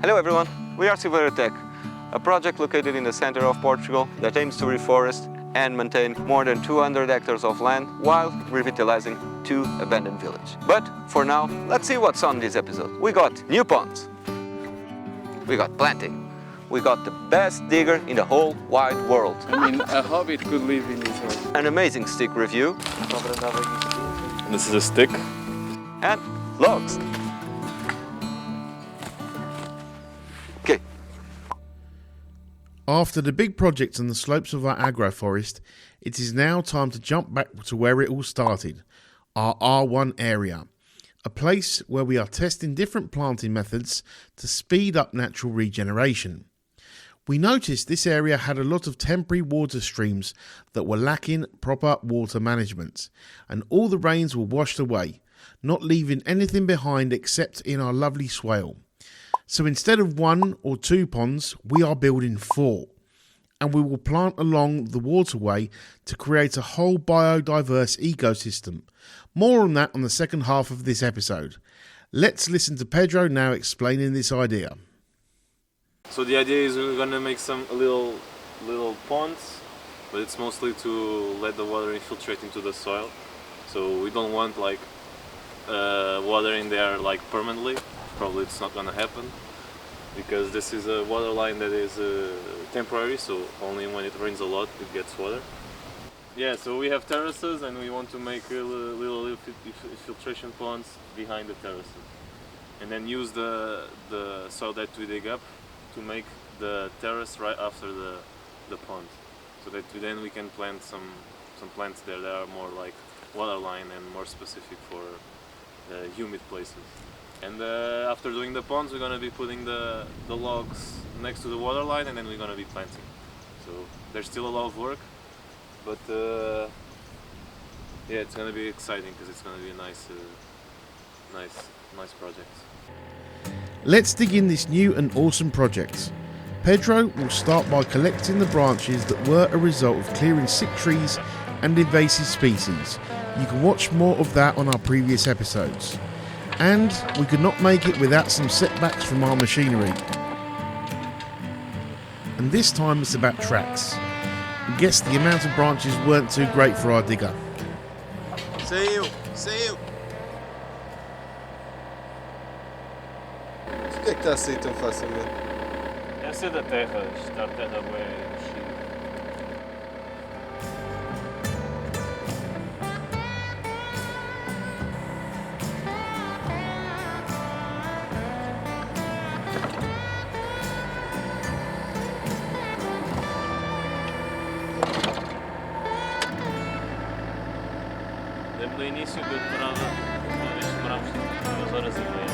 Hello everyone, we are Silvertech, a project located in the center of Portugal that aims to reforest and maintain more than 200 hectares of land while revitalizing 2 abandoned villages. But for now, let's see what's on this episode. We got new ponds, we got planting, we got the best digger in the whole wide world. I mean, a hobbit could live in this one. An amazing stick review. This is a stick. And logs. Okay. After the big project on the slopes of our agroforest, it is now time to jump back to where it all started, our R1 area, a place where we are testing different planting methods to speed up natural regeneration. We noticed this area had a lot of temporary water streams that were lacking proper water management, and all the rains were washed away, not leaving anything behind except in our lovely swale. So instead of 1 or 2 ponds, we are building 4, and we will plant along the waterway to create a whole biodiverse ecosystem. More on that on the second half of this episode. Let's listen to Pedro now explaining this idea. So the idea is we're gonna make some little ponds, but it's mostly to let the water infiltrate into the soil. So we don't want like water in there like permanently. Probably it's not gonna happen because this is a water line that is temporary. So only when it rains a lot it gets water. Yeah. So we have terraces and we want to make little filtration ponds behind the terraces, and then use the soil that we dig up to make the terrace right after the pond, so that then we can plant some plants there that are more like water line and more specific for humid places. And after doing the ponds, we're gonna be putting the logs next to the water line, and then we're gonna be planting. So there's still a lot of work, but yeah, it's gonna be exciting because it's gonna be a nice project. Let's dig in this new and awesome project. Pedro will start by collecting the branches that were a result of clearing sick trees and invasive species. You can watch more of that on our previous episodes. And we could not make it without some setbacks from our machinery. And this time it's about tracks. I guess the amount of branches weren't too great for our digger. Saiu! Por que está assim tão facilmente? Deve ser da terra, está a terra bem mexida. Desde o início que eu demorava, uma vez demorámos 2 horas e meia.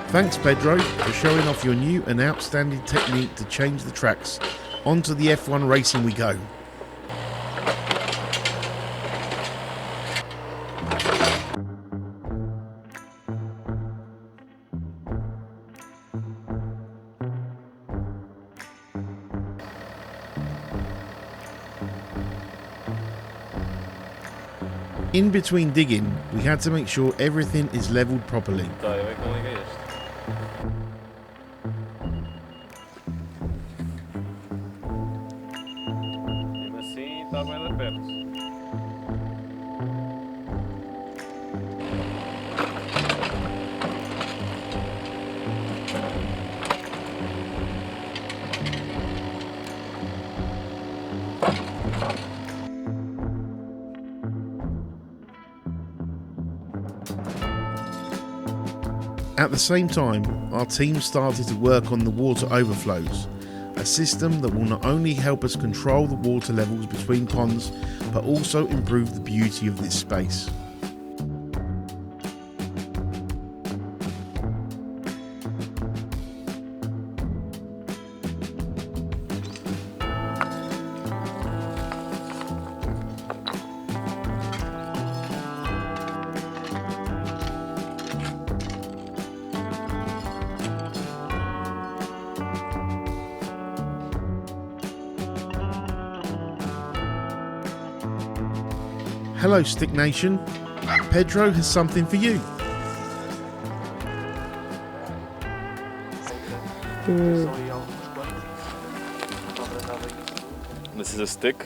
Thanks Pedro for showing off your new and outstanding technique to change the tracks. Onto the F1 racing we go. In between digging, we had to make sure everything is levelled properly. At the same time, our team started to work on the water overflows, a system that will not only help us control the water levels between ponds, but also improve the beauty of this space. Hello Stick Nation, Pedro has something for you. This is a stick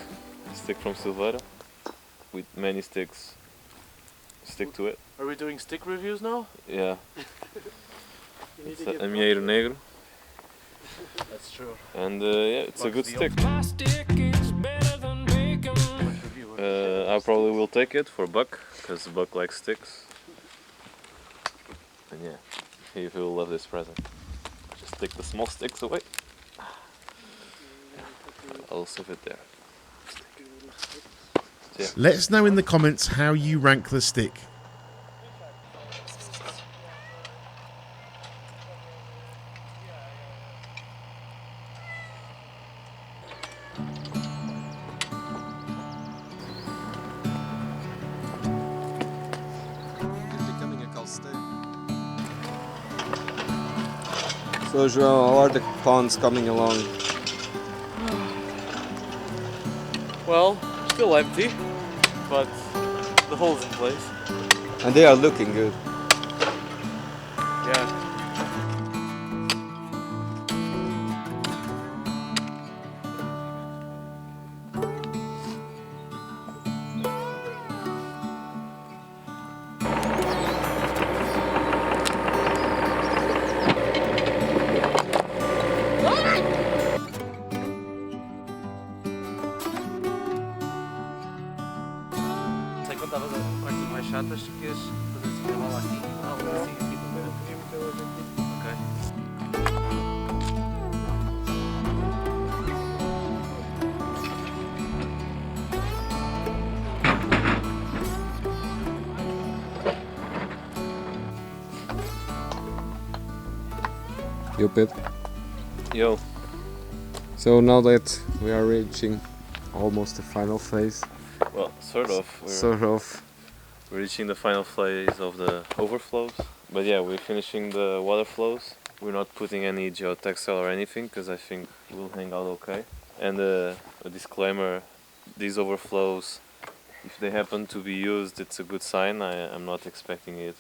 from Silveira, with many sticks. Stick to it. Are we doing stick reviews now? Yeah. It's a Amieiro Negro. That's true. And yeah, it's a good stick. I probably will take it for Buck, because Buck likes sticks. And yeah, he will love this present. Just take the small sticks away. I'll save it there. Yeah. Let us know in the comments how you rank the stick. So João, how are the ponds coming along? Well, still empty, but the hole's in place. And they are looking good. Yeah. Contavas as partes mais chatas que as fazer assim, lá aqui, assim, aqui também. Ok. Yo, Pedro. Yo. So now that we are reaching almost the final phase, Well, sort of. We're reaching the final phase of the overflows. But yeah, we're finishing the water flows. We're not putting any geotextile or anything because I think it will hang out okay. And a disclaimer, these overflows, if they happen to be used, it's a good sign. I'm not expecting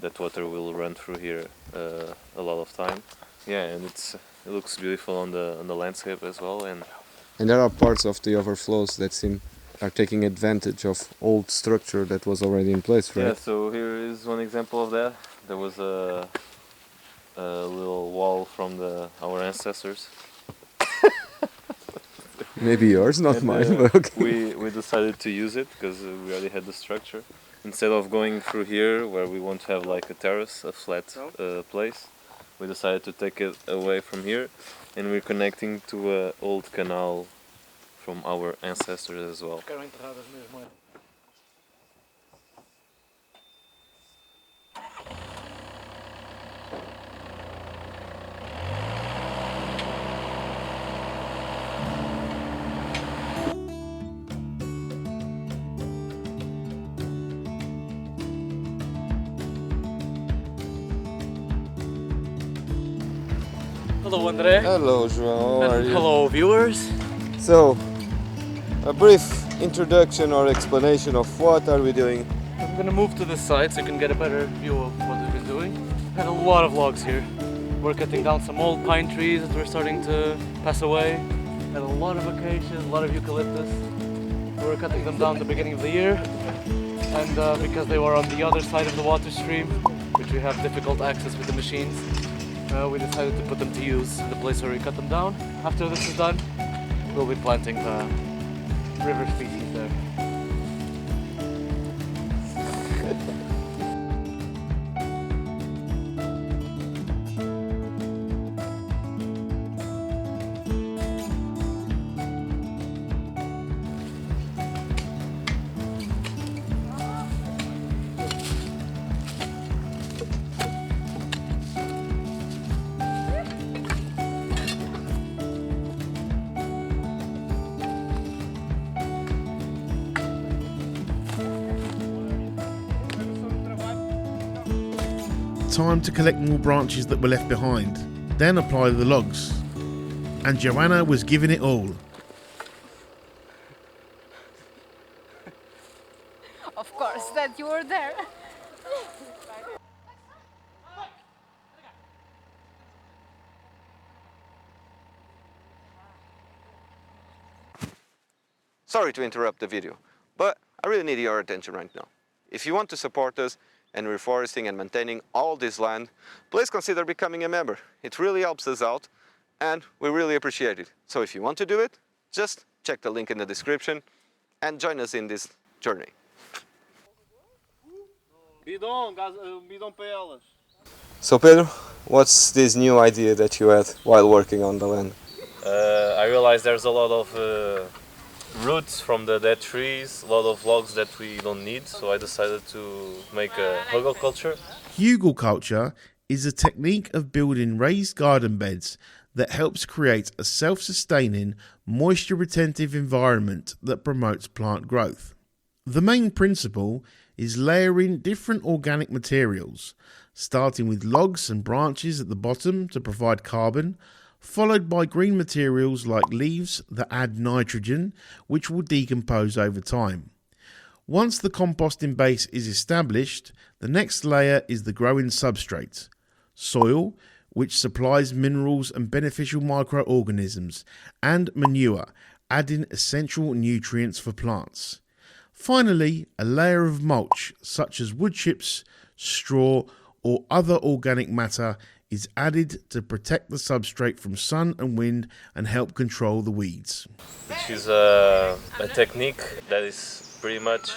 that water will run through here a lot of time. Yeah, and it looks beautiful on the landscape as well. And there are parts of the overflows that are taking advantage of old structure that was already in place, right? yeah, so here is one example of that. There was a little wall from our ancestors. Maybe yours, not And, mine, but okay. we decided to use it because we already had the structure. Instead of going through here where we want to have like a terrace, a flat place, we decided to take it away from here, and we're connecting to an old canal from our ancestors as well. Hello, André. Hello, João. How are And you? hello, viewers. So, a brief introduction or explanation of what are we doing. I'm gonna move to this side so you can get a better view of what we've been doing. Had a lot of logs here. We're cutting down some old pine trees that were starting to pass away. Had a lot of acacias, a lot of eucalyptus. We were cutting them down at the beginning of the year. And because they were on the other side of the water stream, which we have difficult access with the machines, we decided to put them to use in the place where we cut them down. After this is done, we'll be planting the river species there. Time to collect more branches that were left behind, then apply the logs. And Joanna was giving it all. of course, that you were there. Sorry to interrupt the video, but I really need your attention right now. If you want to support us in reforesting and maintaining all this land, please consider becoming a member. It really helps us out and we really appreciate it. So if you want to do it, just check the link in the description and join us in this journey. Bidon para elas. So Pedro, what's this new idea that you had while working on the land? I realized there's a lot of roots from the dead trees, a lot of logs that we don't need, so I decided to make a Hügelkultur. Hügelkultur is a technique of building raised garden beds that helps create a self-sustaining, moisture-retentive environment that promotes plant growth. The main principle is layering different organic materials, starting with logs and branches at the bottom to provide carbon, followed by green materials like leaves that add nitrogen, which will decompose over time. Once the composting base is established, the next layer is the growing substrate, soil, which supplies minerals and beneficial microorganisms, and manure, adding essential nutrients for plants. Finally, a layer of mulch, such as wood chips, straw, or other organic matter, is added to protect the substrate from sun and wind and help control the weeds. Which is a technique that is pretty much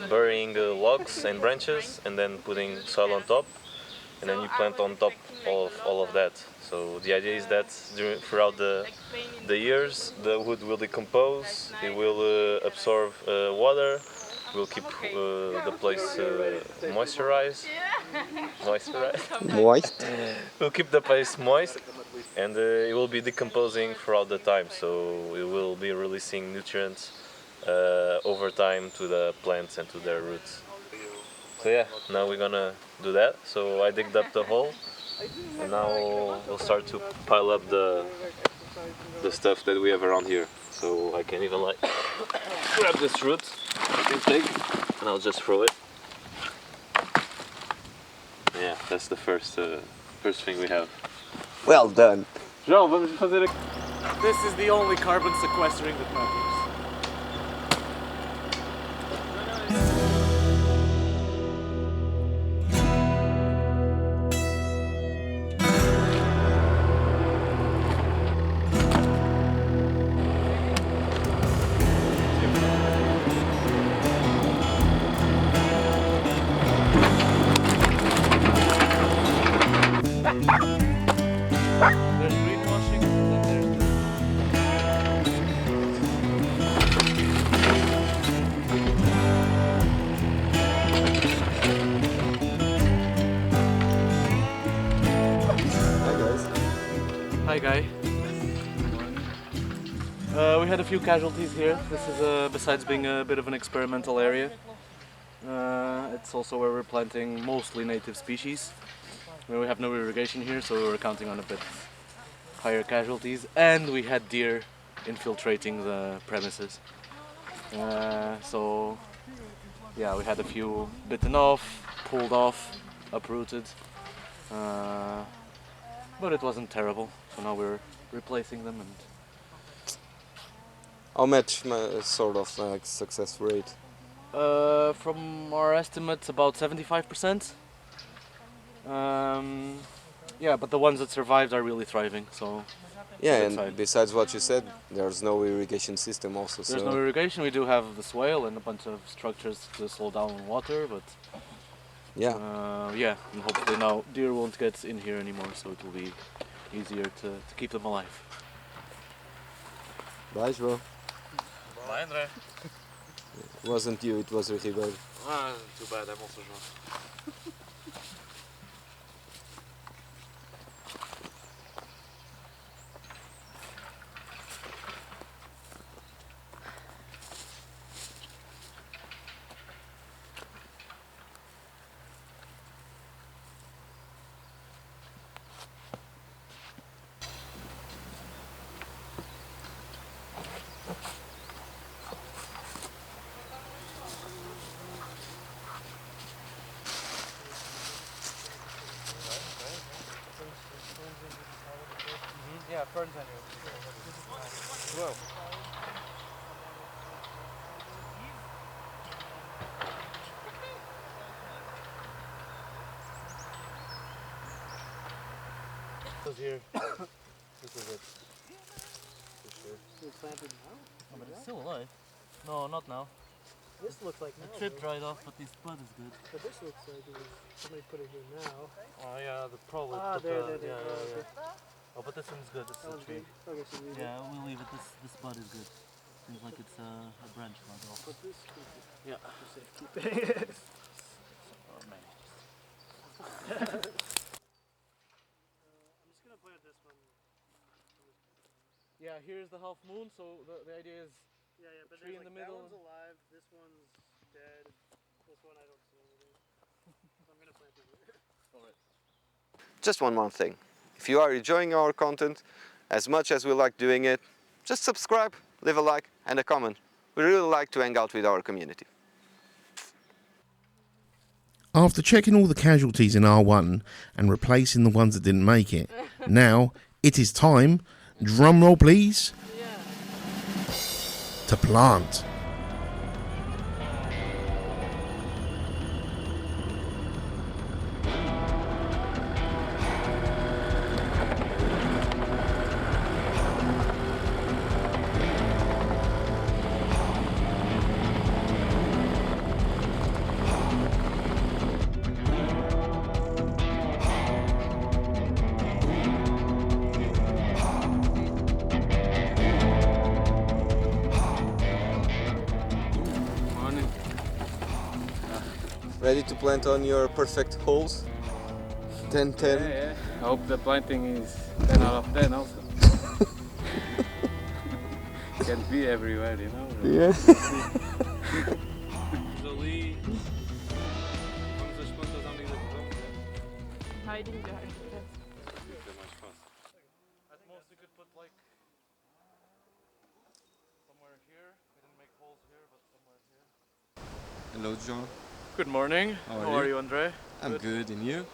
burying logs and branches and then putting soil on top, and then you plant on top of all of that. So the idea is that throughout the years the wood will decompose, it will absorb water, will keep the place moisturized. Moist? We'll keep the place moist, and it will be decomposing throughout the time, so it will be releasing nutrients over time to the plants and to their roots. So yeah, now we're gonna do that. So I digged up the hole, and now we'll start to pile up the stuff that we have around here. So I can even like grab this root, and I'll just throw it. Yeah, that's the first thing we have. Well done. João, vamos fazer aqui. This is the only carbon sequestering that matters. There's greenwashing, and there's Hi guy. We had a few casualties here. This is besides being a bit of an experimental area, it's also where we're planting mostly native species. We have no irrigation here, so we're counting on a bit higher casualties, and we had deer infiltrating the premises. So yeah, we had a few bitten off, pulled off, uprooted, but it wasn't terrible. So now we're replacing them. And How much sort of like success rate? from our estimates, about 75%. Yeah, but the ones that survived are really thriving. So Yeah, Good and side. besides what you said, there's no irrigation system also. there's so no irrigation. We do have the swale and a bunch of structures to slow down water, but yeah, yeah, and hopefully now deer won't get in here anymore, so it will be easier to keep them alive. bye, bro. Bye, André. It wasn't you, it was Ribeiro. Ah, too bad. I'm also João. burns anyway. Well. This is here. This is it. For sure. It's planted now? Oh, but it's still alive. No, not now. This looks like now. The trip though. dried off, but this bud is good. But this looks like it was, somebody put it here now. Oh yeah, the probably. Ah, put there. the- yeah, Okay. yeah. Oh, but this one's good. This That is a one's tree. good. Okay, so we Yeah, we'll leave it. This bud is good. Seems like it's a branch bud also. put this. Yeah. For safekeeping. Or maybe. I'm just gonna plant this one. Yeah, here's the half moon. So the idea is Yeah, but Tree there's in the that middle. one's alive. This one's dead. This one I don't see anything. So I'm gonna plant it here. alright. Just one more thing. If you are enjoying our content as much as we like doing it, just subscribe, leave a like and a comment. We really like to hang out with our community. After checking all the casualties in R1 and replacing the ones that didn't make it, now it is time, drumroll please, to plant. Ready to plant on your perfect holes? 10, 10. Yeah. I hope the planting is 10 out of 10 also. Can't be everywhere, you know. Yeah. Usually, vamos as plantas à medida que vão, Hiding behind that. fica mais fácil. At most you could put like somewhere here. We didn't make holes here, but somewhere here. Hello, John. Good morning. How are you? Andre? I'm good, and you?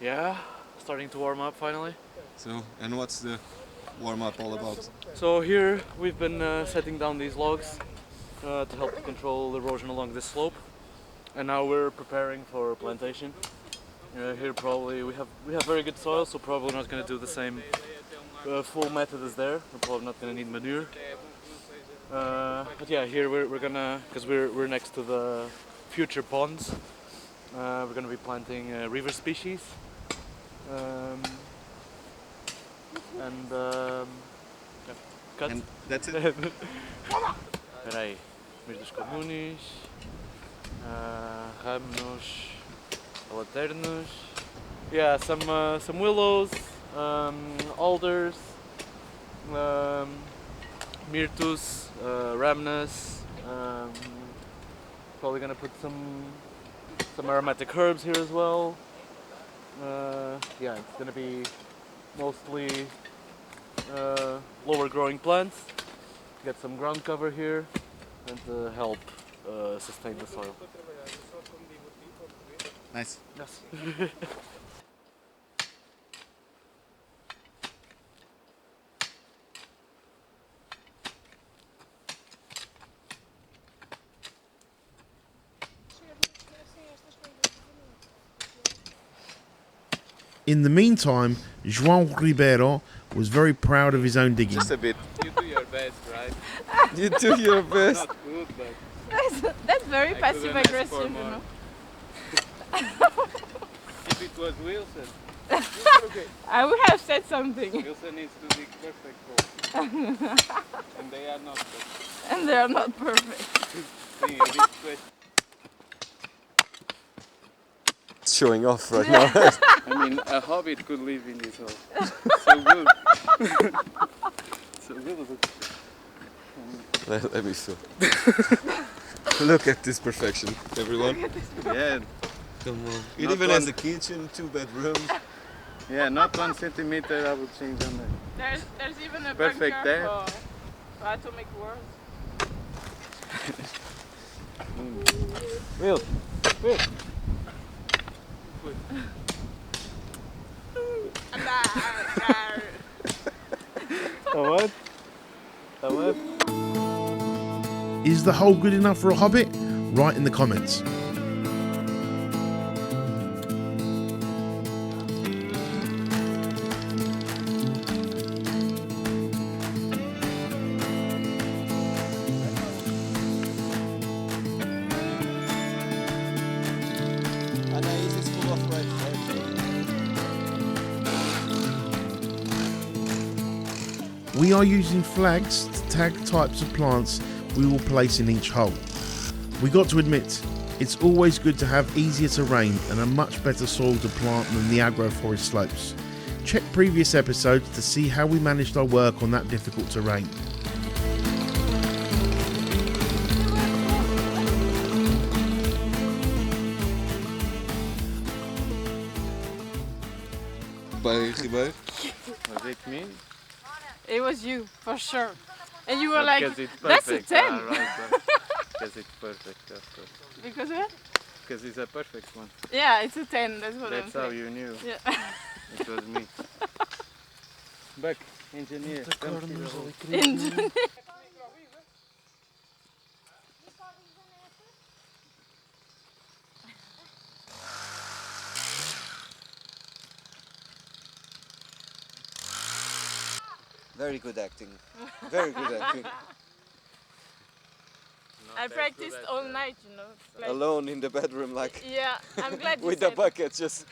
Yeah, starting to warm up finally. So, and what's the warm-up all about? So here we've been setting down these logs to help control erosion along this slope, and now we're preparing for plantation. Here probably we have very good soil, so probably not going to do the same full method as there. We're probably not going to need manure. But yeah, here we're gonna, because we're next to the future ponds. We're gonna be planting river species. Cut. And that's it? Espera aí. Mirtos comunes, ramos alaternos. Yeah, some willows, alders, myrtus, rhamnus. Probably gonna put some aromatic herbs here as well. Yeah, it's gonna be mostly lower growing plants. Get some ground cover here and to help sustain the soil. Nice. Yes. In the meantime, João Ribeiro was very proud of his own digging. Just a bit. You do your best, right? You do your best. Not good, but That's very I passive couldn't ask for aggressive, you more. know. if it was Wilson, I would have said something. Wilson needs to dig perfect holes. And they are not perfect. And they are not perfect. See, a big question. It's showing off right now. I mean, a hobbit could live in this hole. So good. So good. Let me feel. Look at this perfection, everyone. Yeah, Come on. It Not even one- has a kitchen, 2 bedrooms. yeah, not 1 centimeter I would change on that. There's even a Perfect bunker there. for atomic wars. Will, Will. Is the hole good enough for a hobbit? Write in the comments. Anaïs is full of red. We are using flags to tag types of plants we will place in each hole. We got to admit, it's always good to have easier terrain and a much better soil to plant than the agroforest slopes. Check previous episodes to see how we managed our work on that difficult terrain. By Ribeiro. Was it me? It was you, for sure. And you were like, Because it's that's a perfect. 10. Right, because it's perfect, of course. Because what? Because it's a perfect one. Yeah, it's a 10, that's what That's I'm how saying. you knew Yeah. it was me. Buck, engineer, come see the hole. And Very good acting. Very good acting. I practiced all night, you know. Like, Alone in the bedroom, like yeah, I'm glad you with the said bucket, just.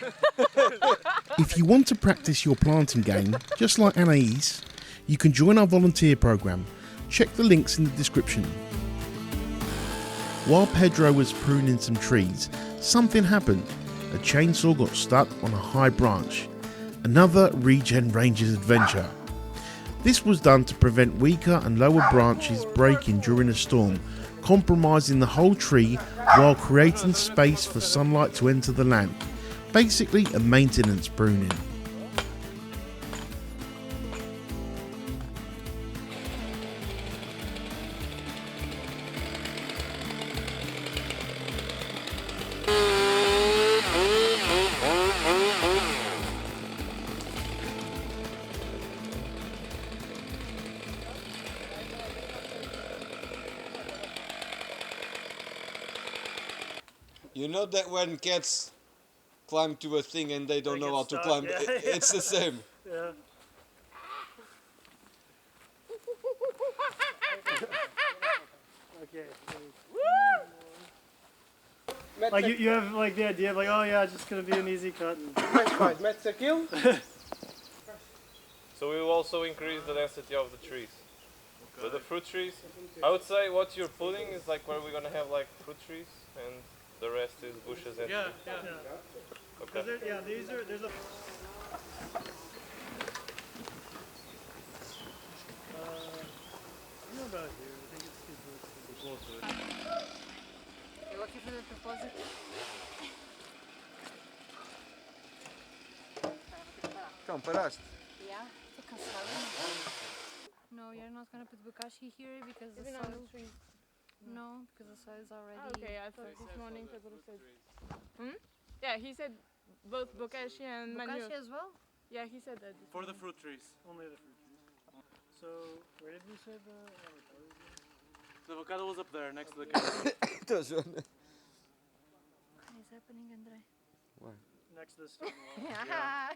If you want to practice your planting game, just like Anaïs, you can join our volunteer program. Check the links in the description. While Pedro was pruning some trees, something happened. A chainsaw got stuck on a high branch. Another Regen Rangers adventure. This was done to prevent weaker and lower branches breaking during a storm, compromising the whole tree while creating space for sunlight to enter the land. Basically a maintenance pruning. You know that when cats climb to a thing and they don't They know get how to stuck, climb, yeah. it's the same. Yeah. Okay. Like you have like the idea of like, oh yeah, it's just gonna be an easy cut. So we will also increase the density of the trees. So the fruit trees, I would say what you're putting is like where we're gonna have like fruit trees and the rest is bushes and Yeah. okay. Yeah, there's a. You know about here. I think it's too close to it. You're looking for the deposit? Então, paraste. Yeah, tô cansada. No, you're not gonna put bokashi here because Even the on the soil. tree. No, because the soil is already. Okay, I thought this morning Pedro said. Yeah, he said both bokashi and manure. Bokashi as well. Yeah, he said that. For the fruit trees. Only the fruit trees. So where did we say the avocado? The avocado was up there next to the carrot. Então, Joana. What is happening, Andre? Next to the stone wall. Yeah.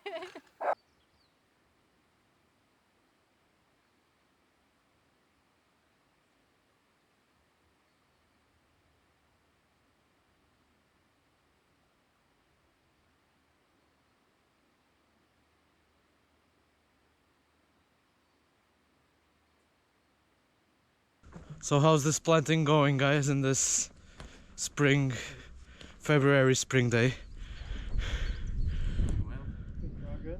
So how's this planting going, guys, in this February spring day? Progress.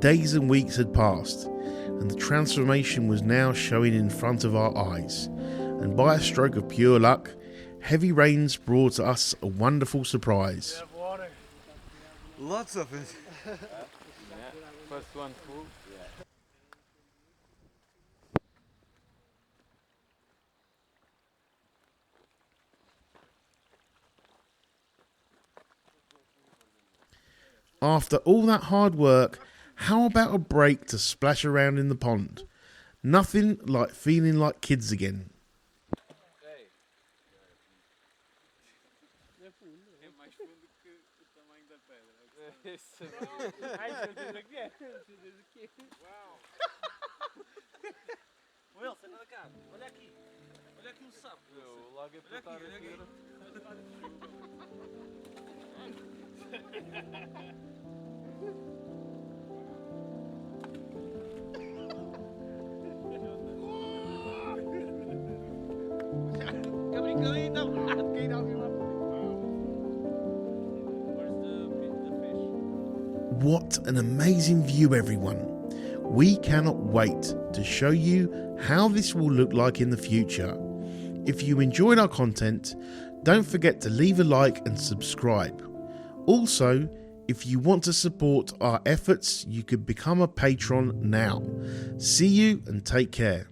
Days and weeks had passed, and the transformation was now showing in front of our eyes. And by a stroke of pure luck, heavy rains brought us a wonderful surprise. Lots of it. First one full. After all that hard work, how about a break to splash around in the pond? Nothing like feeling like kids again. Wilson, olha cá, olha aqui. Olha aqui um sapo. Logo é para What an amazing view, everyone. We cannot wait to show you how this will look like in the future. If you enjoyed our content, don't forget to leave a like and subscribe. Also, if you want to support our efforts, you could become a patron now. See you and take care.